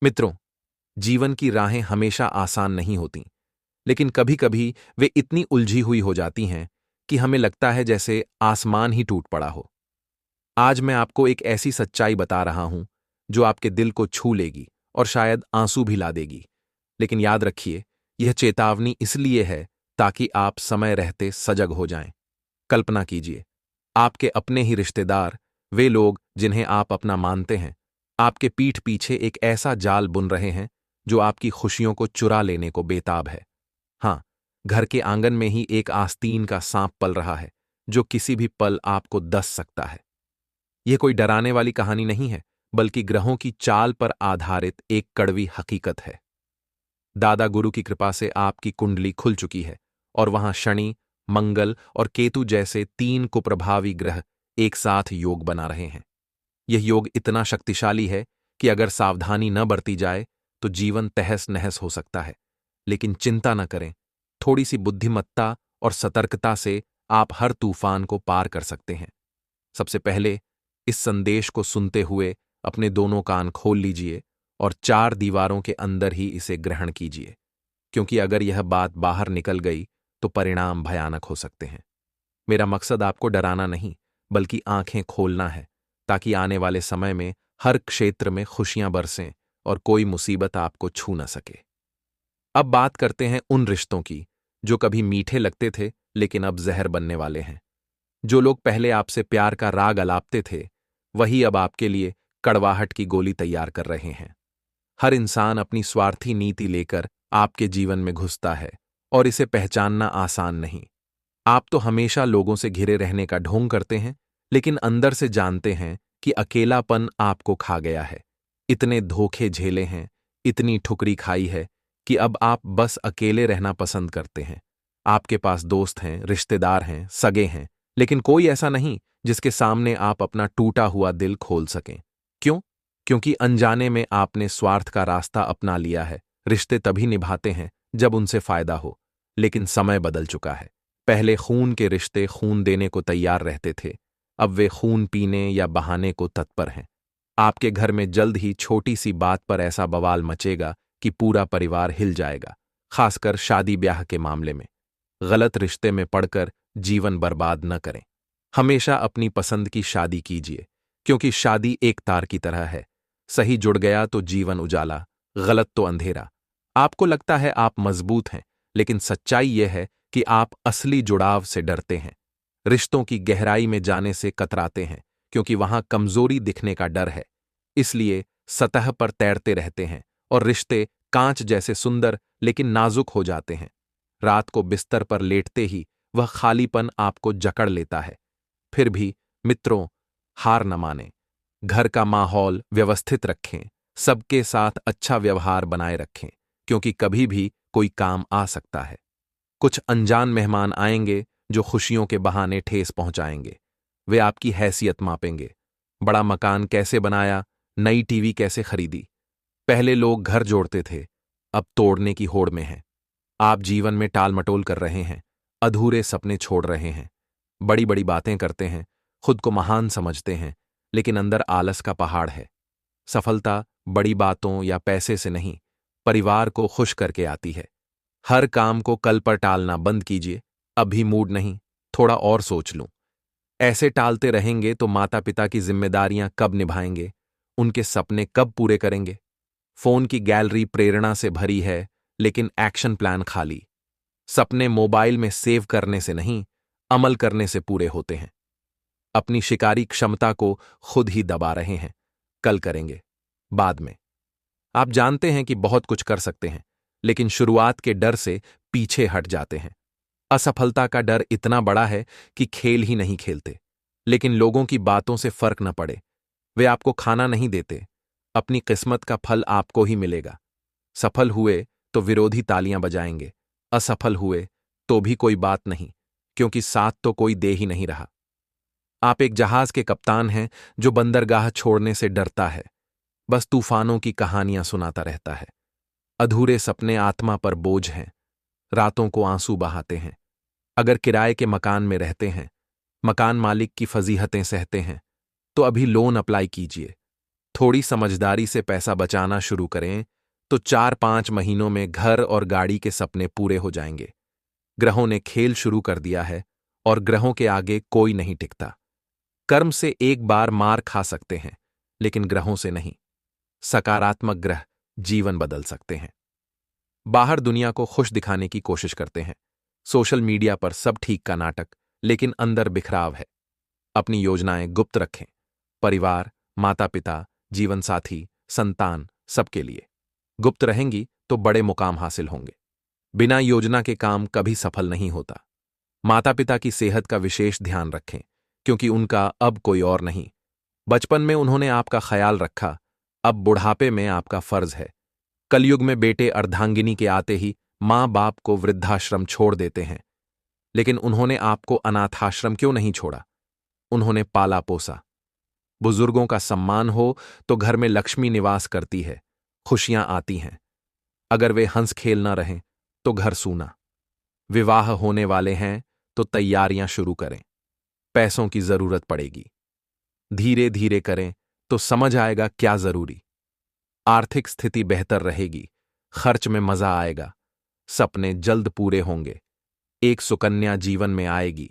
मित्रों, जीवन की राहें हमेशा आसान नहीं होती, लेकिन कभी-कभी वे इतनी उलझी हुई हो जाती हैं कि हमें लगता है जैसे आसमान ही टूट पड़ा हो। आज मैं आपको एक ऐसी सच्चाई बता रहा हूं जो आपके दिल को छू लेगी और शायद आंसू भी ला देगी। लेकिन याद रखिए, यह चेतावनी इसलिए है ताकि आप समय रहते सजग हो जाएं। कल्पना कीजिए, आपके अपने ही रिश्तेदार, वे लोग जिन्हें आप अपना मानते हैं, आपके पीठ पीछे एक ऐसा जाल बुन रहे हैं जो आपकी खुशियों को चुरा लेने को बेताब है। हाँ, घर के आंगन में ही एक आस्तीन का सांप पल रहा है जो किसी भी पल आपको डस सकता है। यह कोई डराने वाली कहानी नहीं है, बल्कि ग्रहों की चाल पर आधारित एक कड़वी हकीकत है। दादा गुरु की कृपा से आपकी कुंडली खुल चुकी है और वहां शनि, मंगल और केतु जैसे तीन कुप्रभावी ग्रह एक साथ योग बना रहे हैं। यह योग इतना शक्तिशाली है कि अगर सावधानी न बरती जाए तो जीवन तहस नहस हो सकता है। लेकिन चिंता न करें, थोड़ी सी बुद्धिमत्ता और सतर्कता से आप हर तूफान को पार कर सकते हैं। सबसे पहले इस संदेश को सुनते हुए अपने दोनों कान खोल लीजिए और चार दीवारों के अंदर ही इसे ग्रहण कीजिए, क्योंकि अगर यह बात बाहर निकल गई तो परिणाम भयानक हो सकते हैं। मेरा मकसद आपको डराना नहीं, बल्कि आंखें खोलना है, ताकि आने वाले समय में हर क्षेत्र में खुशियां बरसें और कोई मुसीबत आपको छू न सके। अब बात करते हैं उन रिश्तों की जो कभी मीठे लगते थे लेकिन अब जहर बनने वाले हैं। जो लोग पहले आपसे प्यार का राग अलापते थे, वही अब आपके लिए कड़वाहट की गोली तैयार कर रहे हैं। हर इंसान अपनी स्वार्थी नीति लेकर आपके जीवन में घुसता है और इसे पहचानना आसान नहीं। आप तो हमेशा लोगों से घिरे रहने का ढोंग करते हैं, लेकिन अंदर से जानते हैं कि अकेलापन आपको खा गया है। इतने धोखे झेले हैं, इतनी ठुकरी खाई है कि अब आप बस अकेले रहना पसंद करते हैं। आपके पास दोस्त हैं, रिश्तेदार हैं, सगे हैं, लेकिन कोई ऐसा नहीं जिसके सामने आप अपना टूटा हुआ दिल खोल सकें। क्यों? क्योंकि अनजाने में आपने स्वार्थ का रास्ता अपना लिया है। रिश्ते तभी निभाते हैं जब उनसे फायदा हो, लेकिन समय बदल चुका है। पहले खून के रिश्ते खून देने को तैयार रहते थे, अब वे खून पीने या बहाने को तत्पर हैं। आपके घर में जल्द ही छोटी सी बात पर ऐसा बवाल मचेगा कि पूरा परिवार हिल जाएगा, खासकर शादी ब्याह के मामले में। गलत रिश्ते में पड़कर जीवन बर्बाद न करें। हमेशा अपनी पसंद की शादी कीजिए, क्योंकि शादी एक तार की तरह है। सही जुड़ गया तो जीवन उजाला, गलत तो अंधेरा। आपको लगता है आप मजबूत हैं, लेकिन सच्चाई यह है कि आप असली जुड़ाव से डरते हैं। रिश्तों की गहराई में जाने से कतराते हैं, क्योंकि वहां कमजोरी दिखने का डर है। इसलिए सतह पर तैरते रहते हैं और रिश्ते कांच जैसे सुंदर लेकिन नाजुक हो जाते हैं। रात को बिस्तर पर लेटते ही वह खालीपन आपको जकड़ लेता है। फिर भी मित्रों, हार न मानें। घर का माहौल व्यवस्थित रखें, सबके साथ अच्छा व्यवहार बनाए रखें, क्योंकि कभी भी कोई काम आ सकता है। कुछ अनजान मेहमान आएंगे जो खुशियों के बहाने ठेस पहुंचाएंगे। वे आपकी हैसियत मापेंगे। बड़ा मकान कैसे बनाया, नई टीवी कैसे खरीदी। पहले लोग घर जोड़ते थे, अब तोड़ने की होड़ में हैं। आप जीवन में टाल-मटोल कर रहे हैं, अधूरे सपने छोड़ रहे हैं, बड़ी-बड़ी बातें करते हैं, खुद को महान समझते हैं, लेकिन अंदर आलस का पहाड़ है। सफलता बड़ी बातों या पैसे से नहीं, परिवार को खुश करके आती है। हर काम को कल पर टालना बंद कीजिए। अभी मूड नहीं, थोड़ा और सोच लूं। ऐसे टालते रहेंगे तो माता-पिता की जिम्मेदारियां कब निभाएंगे, उनके सपने कब पूरे करेंगे। फोन की गैलरी प्रेरणा से भरी है, लेकिन एक्शन प्लान खाली। सपने मोबाइल में सेव करने से नहीं, अमल करने से पूरे होते हैं। अपनी शिकारी क्षमता को खुद ही दबा रहे हैं। कल करेंगे, बाद में। आप जानते हैं कि बहुत कुछ कर सकते हैं, लेकिन शुरुआत के डर से पीछे हट जाते हैं। असफलता का डर इतना बड़ा है कि खेल ही नहीं खेलते। लेकिन लोगों की बातों से फर्क न पड़े, वे आपको खाना नहीं देते। अपनी किस्मत का फल आपको ही मिलेगा। सफल हुए तो विरोधी तालियां बजाएंगे, असफल हुए तो भी कोई बात नहीं, क्योंकि साथ तो कोई दे ही नहीं रहा। आप एक जहाज के कप्तान हैं जो बंदरगाह छोड़ने से डरता है, बस तूफानों की कहानियां सुनाता रहता है। अधूरे सपने आत्मा पर बोझ हैं, रातों को आंसू बहाते हैं। अगर किराए के मकान में रहते हैं, मकान मालिक की फजीहतें सहते हैं, तो अभी लोन अप्लाई कीजिए। थोड़ी समझदारी से पैसा बचाना शुरू करें तो 4-5 महीनों में घर और गाड़ी के सपने पूरे हो जाएंगे। ग्रहों ने खेल शुरू कर दिया है और ग्रहों के आगे कोई नहीं टिकता। कर्म से एक बार मार खा सकते हैं, लेकिन ग्रहों से नहीं। सकारात्मक ग्रह जीवन बदल सकते हैं। बाहर दुनिया को खुश दिखाने की कोशिश करते हैं। सोशल मीडिया पर सब ठीक का नाटक, लेकिन अंदर बिखराव है। अपनी योजनाएं गुप्त रखें। परिवार, माता पिता, जीवन साथी, संतान, सबके लिए गुप्त रहेंगी तो बड़े मुकाम हासिल होंगे। बिना योजना के काम कभी सफल नहीं होता। माता पिता की सेहत का विशेष ध्यान रखें, क्योंकि उनका अब कोई और नहीं। बचपन में उन्होंने आपका ख्याल रखा, अब बुढ़ापे में आपका फर्ज है। कलयुग में बेटे अर्धांगिनी के आते ही मां बाप को वृद्धाश्रम छोड़ देते हैं, लेकिन उन्होंने आपको अनाथाश्रम क्यों नहीं छोड़ा? उन्होंने पाला पोसा। बुजुर्गों का सम्मान हो तो घर में लक्ष्मी निवास करती है, खुशियां आती हैं। अगर वे हंस खेल न रहें तो घर सूना। विवाह होने वाले हैं तो तैयारियां शुरू करें। पैसों की जरूरत पड़ेगी, धीरे धीरे करें तो समझ आएगा क्या जरूरी। आर्थिक स्थिति बेहतर रहेगी, खर्च में मजा आएगा, सपने जल्द पूरे होंगे। एक सुकन्या जीवन में आएगी,